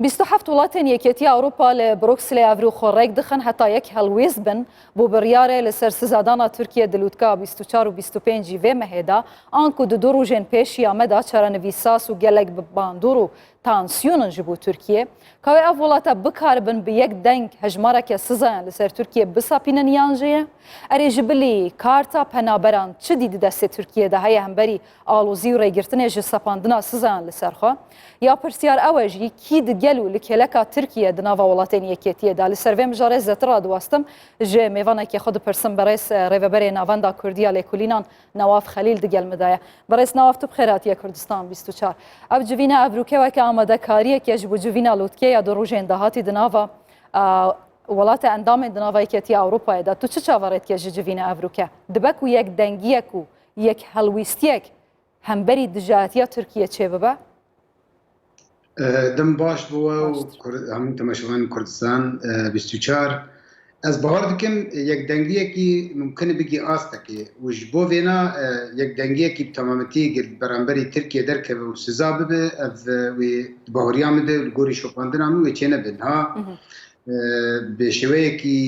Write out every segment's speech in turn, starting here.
27 وڵاتên Yekîtiya Ewropa li Brukselê ev rûxorek dixin heta yek helwêz bin bû biryarê li ser sizadana Tirkiye di lûtka 24 û 25 vê mehê de an ku di du rojên pêş ya me da çarenivîsa û gelek bi bandor û tansiyonin ji bo Tirkiye ka ev welata bikaribin bi yek deng hejmareke sizayan li ser Tirkiye bisapînin yan jê erê ji bilî karta penaberan çi dî di destê Tirkiye'de heye hemberî alozî û rêgirtinê ji sepandina sizayan li ser xwe ya pirsiyar ew jî kî di gel û li kêleka Tirkiye di nava welatên Yekîtiyê de li ser vê mijarê zêtir radîwestim ji mêvanekê xwe dipirsim berês rêveberê navenda Kurdiya Lêkolînan Nawaf Xelîl di gel me de ye. Berês Nawaf tu bixêr hatiye Kurdistan 24. Ev civîna ev rûkeweke amadekariyekê ji bo civîna lûtkeya du rojên dahatî di nava welata endamên di nava Yekîtiya Ewropayê de tu çi çavarêtike ji civîna ev rûke? Dibe ku yek dengiyek û yek helwîstiyek hemberî dijatiya Tirkiye çê bibe? دم باش بووە و هەموو تەماشەوان کوردستان 24 ez bahar dikim yekdengiyekî mumkin bigî astekê û ji bo vêna yekdengiyekî bi temametî beramberî Tirkiye derkeve û siza bibe ev wê bahoriya min de li gorî şopandina min wê çê nebin ha bi şêweyekî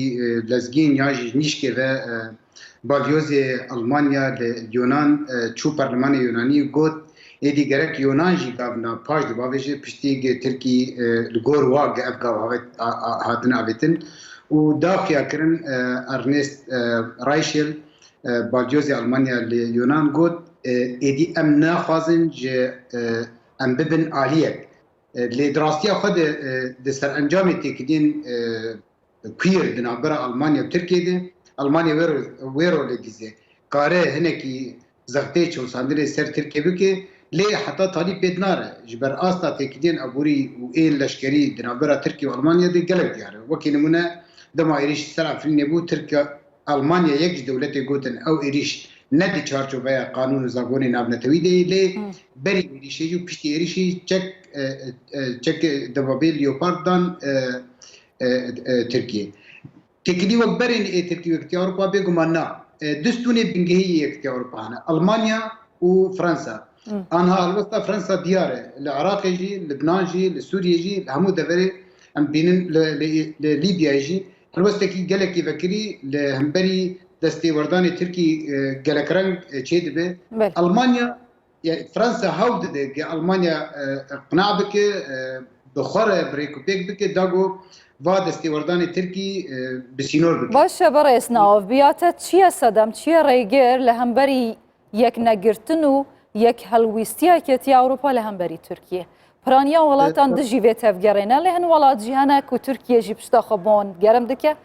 lezgîn ya jî nîşkê ve balyozê Almanya li Yunan çû Parlemanê Yunanî got êdî gerek Yunan jî gavna paş dibavê jî piştî Tirkî li gor wa ev gav hatin avêtin û daxiya kirin Ernest Reichel balyozê Almanya li Yunan got êdî em naxwazin ji em bibin aliyek lê di rastiya xwe de di serencamê têkiliyên queer di navbera Almanya û Tirkiye de Almanya wê rolê dîze kare hinekî zextê çewsandinê ser Tirkiye bike lê heta talî pêd nare ji ber asta têkiliyên aborî û ên leşkerî di navbera Tirkiye û Almanya de gelek diyar e. Wekî nimûne dema êrişî ser Efrînê bû Tirkiye Almanya yek ji dewletê gotin ew êrîş ne di çarçobeya qanûn û zagonê navnetewî de lê berî êrîşê jî û piştî êrîşî çek debabê Leopard dan Tirkiye. Têkilî wek berên Tirkiye Yekîtiya Ewropa bêguman na distûnê bingehî Yekîtiya Ewropa hene Almanya û Fransa. Anha helbesta Fransa diyar e li Iraqê jî, Libnan jî, li Sûriye jî hemû deverê em bînin li Libyayê jî helbestekî gelekî vekirî li hemberî destêwerdanê Tirkî gelek reng çê dibe. Almanya Fransa hew dide ki Almanya qina bike bi xwe re birêkûpêk bike dago va destêwerdanê Tirkî bi sînor bike. Baş e berês Nawaf biya te çi ye sedem çi ye rêgir li hemberî yeknegirtin û yek helwîstiya Yekîtiya Ewropa li hemberî Tirkiye. Piraniya welatan di jî vê tevgerê ne lê hin welat jî hene ku Tirkiye jî pişta xwe bon germ dike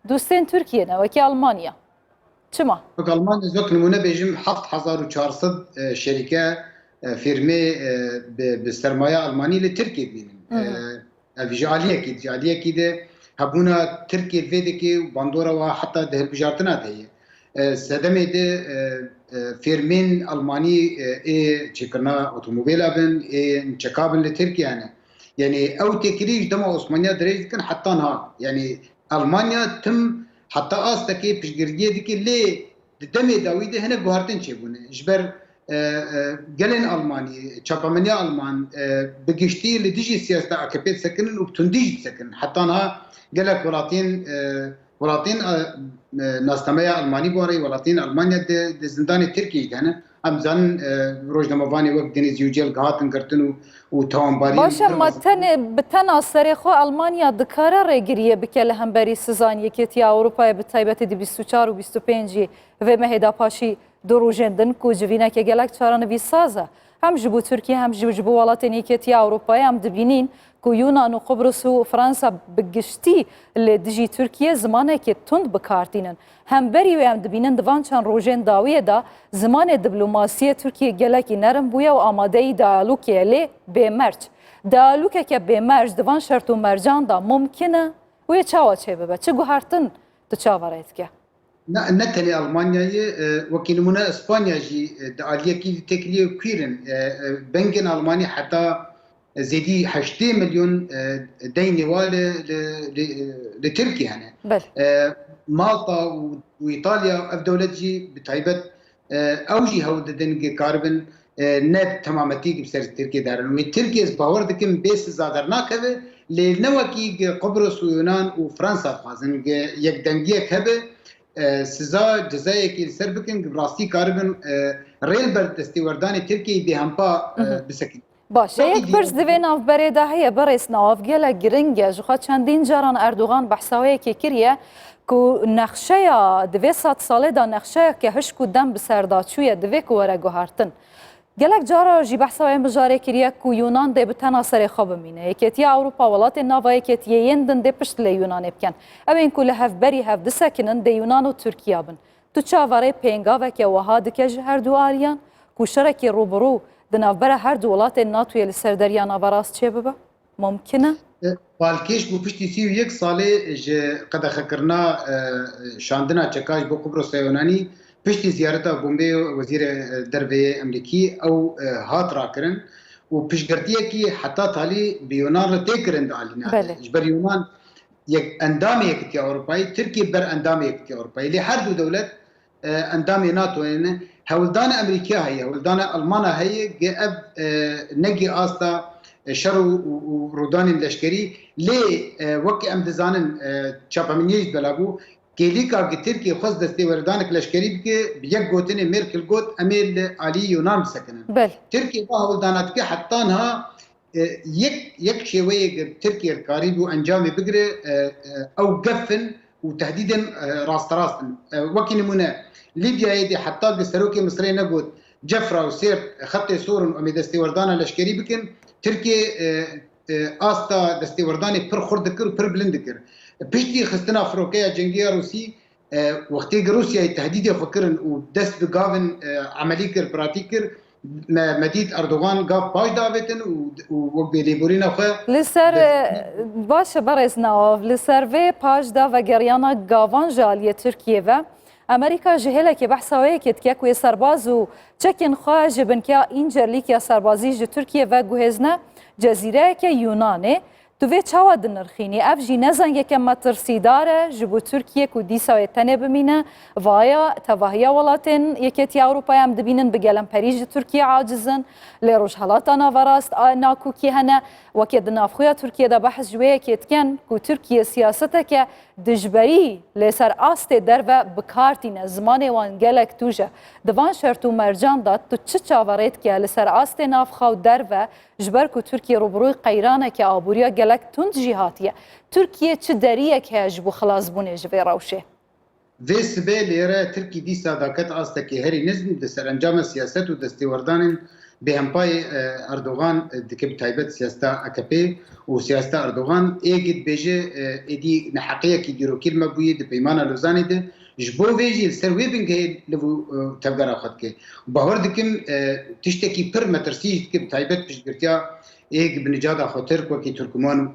dostên Tirkiye ne wekî Almanya. Çima? Almanya zok nimûne bêjim 7400 şerîke firmê bi sermaya Almanî li Tirkiye bînin. Ev jî aliyekî de hebûna Tirkiye vê dike û bandora wa heta di hilbijartina de ye. Sedemê de firmên Almanî ê çêkirina otomobîla bin ê çeka bin li Tirkiye hene. Yani ew têkilî ji dema Osmaniya dirêj dikin heta niha. Yani Almanya tim heta astekê piştgiriyê dike lê di demê dawî de hinek guhartin çêbûne. Ji ber gelên Almanî, çapameniya Alman bi giştî li dijî siyaseta AKP sekinin û tundî jî sekin. Heta niha gelek welatên nastameya Almanî bu arayê welatên Almanya di zindanê Tirkiyeyê de hene. Em zanin rojnamevanê wek Deniz Yücel hatin girtin û tawanbarî. Baş e me tenê bi tena serê xwe Almanya dikare rêgiriye bike li hemberî sizan Yekîtiya Ewropayê bi taybetî di 24 û 25 vê mehê de paşî du rojên din ku civîneke gelek çarenivîsaz e. Hem ji bo Tirkiye hem ji bo welatên Yekîtiya Ewropayê em dibînin ku Yunan û Qibros û Fransa bi giştî li dijî Tirkiye zimanekê tund bikartînin. Hemberî wê em dibînin divan çend rojên dawiyê de zimanê diplomasiyê Tirkiye gelekî nerim bûye û amadeyî diyalogê lê bêmerc. Diyalogeke bêmerc divan şert û mercan da mumkin e wê çawa çê bibe? Çi guhertin tu çavarê dike? Ne tenê Almanyayê wekî nimûne Espanya jî di aliyekî têkiliyê quîrin bengên Almanî heta zêdî 8 milyon deynê wa li Tirkiye hene. Malta û İtalya ev dewlet jî bi taybet ew jî hewl didin karibin نه تمامتی بسر ترکیه دارن و ترکیه از باور دکم بیس زادر نکه لنوکی قبرص و یونان و فرانسا خوازن یک دنگیه که سزا جزایی که سر بکن راستی کاربن ریل بر دستیوردان ترکیه به همپا بسکن. باشه یک پرس دوی نافبری ده هی برس ناف گله گرنگه جخوا چندین جاران اردوغان بحثاوی که کریه که نقشه دوی 100 ساله دا نقشه که هشکو دم بسرداچویه دوی که وره گوهارتن گلک جارا جی بحثاوی مجاره کریه که یونان ده بتنا سر خواب مینه یکیتی اوروپا ولات ناوا یکیتی یندن ده پشت لی یونان بکن اوین که لحف بری هف دسکنن ده یونان و ترکیه بن تو چاواره پینگا و که وها دکج هر دو آریان که شرکی روبرو دنافبر هر دولت ناتوی لسردریا ناوراست چه ببه؟ ممکنه؟ بالکش بو پشتی 31 ساله قد خکرنا شاندنا چکاش بو قبرص یونانی پشتی زیارتا بومبی وزیر دربه امریکی او هات را کرن و پیشگردیه کی حتی تالی بیونان را تکرند آلینا جبر یونان یک اندام یکتی اروپایی ترکیه بر اندام یکتی اروپایی لی هر دو دولت اندام ناتو اینه هولدان امریکا هي هولدان المانا هي اب نجي استا شر ورودان لشکری لی وقت ام دزانن چاپمنیج بلاگو کلیکا ترکیه خود دستی وردان لشکری که یک گوتنه مرکل گوت امیل علی یونان سکنن ترکیه با هولدانات که حتی ها یک شويه تركيا قريب وانجام بقري او قفن وتهديدا راست وكي نمونه ليبيا يدي حتى بسروكي مصري نقود جفرة وسير خط سور امي دستي وردانا لشكري بكن تركيا استا دستي ورداني پر خردكر پر بلندكر بيشتي خستنا افريقيا جنگيه روسي وقتي روسيا تهديد فكرن ودست بقافن عملي كر براتيكر مدید اردوغان گاف باش داویتن و بیلیبورینا خو لسر باشه برز ناو لسر و پاش دا و گریانا گاوان جالیه ترکیه و امریکا جهله که بحثاوی کت که کوی سرباز و چکن خواه جبن که اینجر لیکیا سربازی ج ترکیه و گوهزنه جزیره که یونانه دوی چاوا دنرخینی اف جی نزن یکم مترسیداره جبو ترکیه کو دیساوی تنه بمینه وایا تواهیا ولاتن یکیتی اروپای هم دبینن بگلم پریج ترکیه عاجزن لیروش حالاتا ناوراست ناکو کی هنه وکی دنافخویا ترکیه دا بحث جویه کتکن کو ترکیه سیاسته که دجبری لیسر آست در و بکارتینه زمان وان گلک توجه دوان شرط و مرجان داد تو چه چاورید که لیسر آست نافخو در و جبر کو ترکیه روبروی قیرانه که آبوریا گلک تند جهاتیه ترکیه چه دریه که اجبو خلاص بونه جوی روشه وی سبه لیره ترکی دی صداقت آسته که هری نظم ده سرانجام سیاست و دستیوردان به همپای اردوغان دکه بتایبت سیاستا اکپی و سیاستا اردوغان ایگید بیجه ایدی نحقیه که دیروکیل مبویه ده پیمان لوزانی ده جبو ویجی سروی بینگه لبو تبگر آخد که باور دکم تشتکی پر مترسیج که بتایبت پیشگرتیا ایگ بنجاد خاطر کو کی ترکمان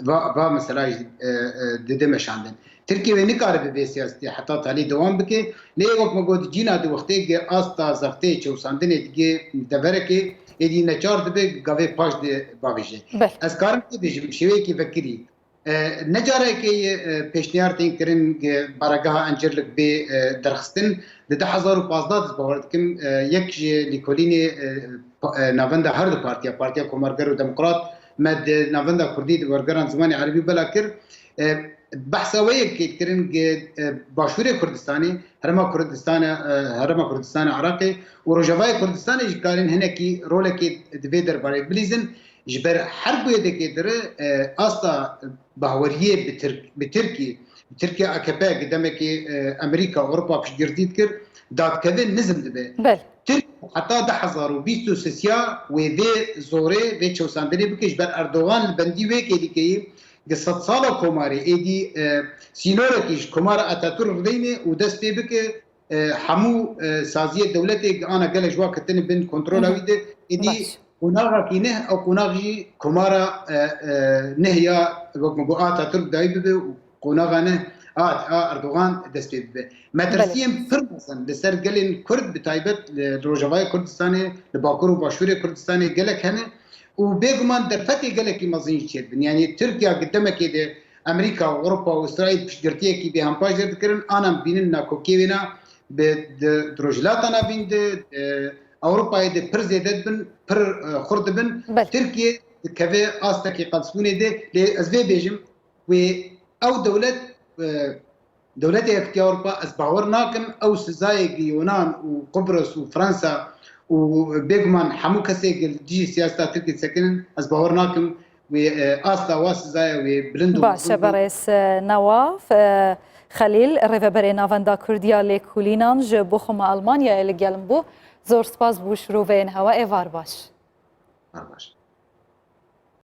و مثلا دیده مشاندن ترکیه نکاره به سیاستی حتی تعلی دوام بکه لی وقت مگود جینا دو وقتی که آستا زفته چوساندن دیگه دبره که ایدی نچار دبه گاوه پاش ده باویجه از کارم که بیشم شوی کی فکری نجاره که پیشنهار تین کرن که بارگاه انجرلک به درخستن ده 2015 باورد کم یک لیکولین ناونده هر دو پارتیا کمرگر و دموکرات مد ناونده کردی ورگران زمان عربی بلا کر بحثاوی که کرن باشور کردستانی هرما کردستان عراقی و روجاوای کردستان جکارن هنه کی رول کی دوی در باره بلیزن جبر حرب یده که در آستا باوریه بترکیه اکبه قدامه که امریکا و اروپا پیشگردید کرد داد که نظم دبه حتی 2023 و وی زوره وی چوساندنی بکش بر اردوغان بندی وی که دیگه که 100 ساله کماری ایدی سینورکیش کمار اتاتورک دینه و دست پی بکه همو سازی دولتی که آنا گلش واکتنی بین کنترل ویده ایدی قناغا کی نه او قناغی کمارا نه یا وقت اتاتورک دایی ببه قناغا نه اردوغان دست پی ببه مترسیم فرمسن لسر گلین کرد بتایبت روجاوای کردستانی لباکور و باشور کردستانی گلک هنه و بگمان در فتح گلکی مزین چید بن یعنی ترکیه قدمه که ده امریکا و اروپا و اسرائیل پیشگرتیه که به همپاش درد کرن آنم بینن ناکوکی وینا به دروجلاتانا بینده اوروبا دي پر زیادت بن پر خرد بن ترکیه كفي آستكي قدسوني دي لأزبي بيجم أو دولة في أوروبا أسبعور ناكم أو سزايق يونان وقبرص وفرنسا وبيجمان حمو كسيق جي سياسة تركي سكن أسبعور ناكم وآستا واسزايا وبلندو باشا بريس نواف خليل ريفبري نافندا كرديا لكولينان جبوخم ألمانيا اللي قلم بو زور سباس بو شروفين هوا إيفار باش